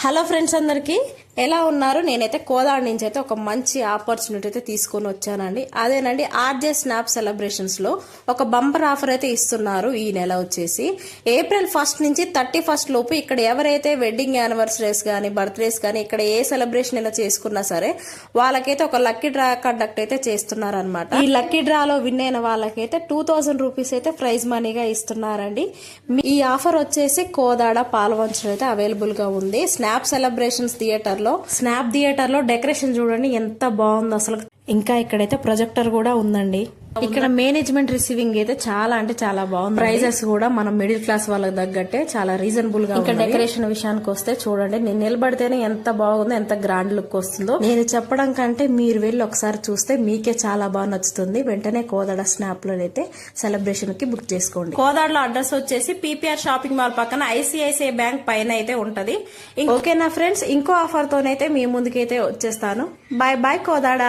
Hello friends, అందరికి ఎలా ఉన్నారు? నేనైతే కోదాడ నుంచి అయితే ఒక మంచి ఆపర్చునిటీ అయితే తీసుకొని వచ్చానండి. అదేనండి, ఆర్జే స్నాప్ సెలబ్రేషన్స్ లో ఒక బంపర్ ఆఫర్ అయితే ఇస్తున్నారు. ఈ నెల వచ్చేసి ఏప్రిల్ 1 నుంచి 31 లోపు ఇక్కడ ఎవరైతే వెడ్డింగ్ యానివర్సరీస్ కానీ బర్త్డేస్ కానీ ఇక్కడ ఏ సెలబ్రేషన్ ఇలా చేసుకున్నా సరే వాళ్ళకైతే ఒక లక్కీ డ్రా కండక్ట్ అయితే చేస్తున్నారు అనమాట. ఈ లక్కీ డ్రాలో విన్ అయిన వాళ్ళకైతే 2000 రూపీస్ అయితే ప్రైజ్ మనీగా ఇస్తున్నారండి. ఈ ఆఫర్ వచ్చేసి కోదాడ పాలవంచలో అయితే అవైలబుల్ గా ఉంది. స్నాప్ సెలబ్రేషన్స్ థియేటర్ లో డెకరేషన్ చూడండి ఎంత బాగుందో అసలు. ఇంకా ఇక్కడైతే ప్రొజెక్టర్ కూడా ఉందండి. ఇక్కడ మేనేజ్మెంట్ రిసీవింగ్ అయితే చాలా బాగుంది. ప్రైజెస్ కూడా మనం మిడిల్ క్లాస్ వాళ్ళకి తగ్గట్టే చాలా రీజనబుల్ గా. ఇంకా డెకరేషన్ విషయానికి వస్తే చూడండి, నేను నిలబడితేనే ఎంత బాగుందో, ఎంత గ్రాండ్ లుక్ వస్తుందో. నేను చెప్పడం కంటే మీరు వెళ్ళి ఒకసారి చూస్తే మీకే చాలా బాగా నచ్చుతుంది. వెంటనే కోదాడ స్నాప్ లో అయితే సెలబ్రేషన్ కి బుక్ చేసుకోండి. కోదాడలో అడ్రస్ వచ్చేసి పీపీఆర్ షాపింగ్ మాల్ పక్కన ఐసిఐసిఐ బ్యాంక్ పైన అయితే ఉంటది. ఓకేనా ఫ్రెండ్స్, ఇంకో ఆఫర్ తోనైతే మీ ముందుకైతే వచ్చేస్తాను. Bye bye Kodad.